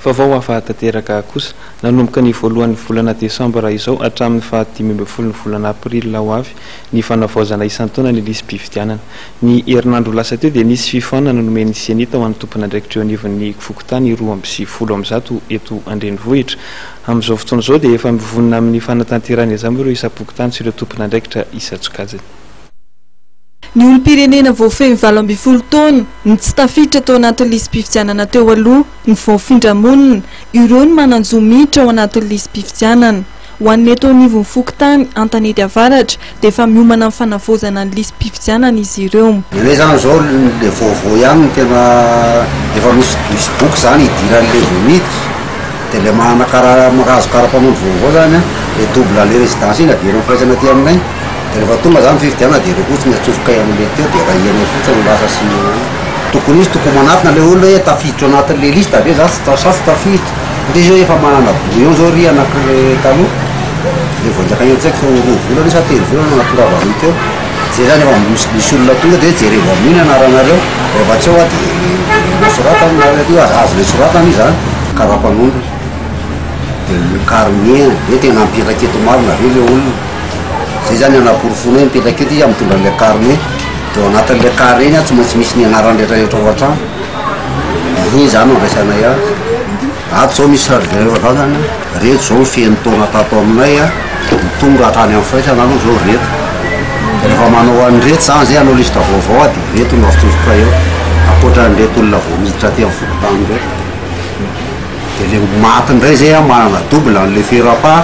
Vaovao hafahatanteraka kosa nanomboka ny voalohan'ny volana desambra izao hatramin'ny fahatimy ambin'ny folo ny volana aprila ho avy ny fanavaozana isan-taona ny lisy mpividianana. Ny herinandro lasa teo dia nisy fifaonana nomen'ny senita ho an'ny tompon'andraikitra eo anivon'ny fokontany 270 eto Andrenivohitra. Amin'izao fotoana izao dia efa mivonona amin'ny fanatanterana izany ireo isa-pokotany sy ireo tompon'andraikitra isa-tsokajiny. Ny olom-pirenena voafehy 7 taona ny tsy tafiditra tao anatin'ny lisy mpividianana teo aloha ny voafindra-monina ireo ny mananjo miditra ao anatin'ny lisy mpividianana. Ho an'ny eto anivon'ny fokontany Antanety Avaratra dia efa miomana amin'ny fanavaozana ny lisy mpividianana izy ireo. Ilay zany zao le vaovao ihany tena efa misy boky zany idiran'le miditra dia le mahazo karapanondro vaovao zany le double le résidence iny averiny fotsiny aty aminay. Rehefa tonga zany fividianana dia rekotsy ny atsofoka amin'le teo dia rahiana fotsiny lasa sy tokony izy tokony manatona le olona hoe tafiditra anatin'le lista avy za tsy tafiditra. Dia zao efa manana bouillon zao ry anakile taloha le voanjaka etsaiky fa 2 volana sa 3 volana natongava amin'io teo. Zay zany efa misy olona tonga dia jereva amin'iny anaranareo rehefa tsy eo a dia sorata aminareo azo le soratany zany karapanondro dia le carnier dia tena mipetraka eto marina avy le olona. Zay zany anaporofona hoe mipetraka eto izy mitondra le carnet dia anatin'le carnet iny tsy maintsy misy ny anarany rehetrarehetra ao an-trano. Iny zany andraisanay azy. Ato zao misy sarivera zao zany reto zao feno taona tato aminay tonga hatrany amin'ny faisana anao zao reto. Dia rehefa manao an'ireto zany zay anao lista vaovao dia reto no atsofoka eo ankoatran'ireto olona vao miditra aty amin'ny fokotany reto. Dia le matindray zay manana double an'le fera-pa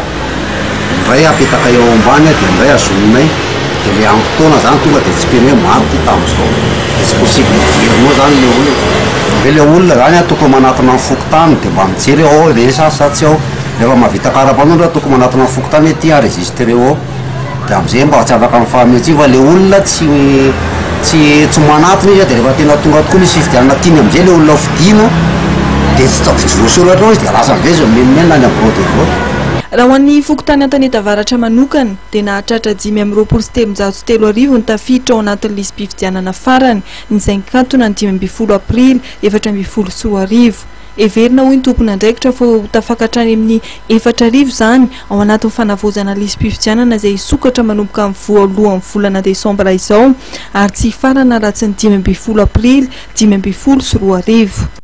ndray apetaka eo ambany dia ndray azononay dia le am-potoana zany tonga dia tsy peny hoe maty tamin'izao dia tsy possible verinao zany le olona. Dia le olona zany tokony manatona amin'ny fokotany dia mba mijery ao resa sa tsy ao. Rehefa mahavita karapanondro tokony manatona amin'ny fokotany hoe ty enregistré ao dia amin'izay mba tsy afaka amin'ny fahametsy fa le olona tsy manatona izy dia rehefa tena tonga tokoa misy fividianana tiany amin'izay le olona fidiana dia tsy voasoratra ao izy dia lasa mivezy menimena any amin'ny brode vao. Raha ho an'ny fokontany Antanety Avaratra manokana dia nahatratra 523 ny tafiditra ao anatin'ny lisy mpividianana farany izay nikatona ny 15 aprily 2024. Everina hoy ny tompon'andraikitra fa tafakatrany amin'ny 4,000 zany ao anatin'ny fanavaozana lisy mpividianana izay isokatra manomboka amin'ny voalohan'ny volana desambra izao ary tsy farana raha tsy ny 15 aprily 2024.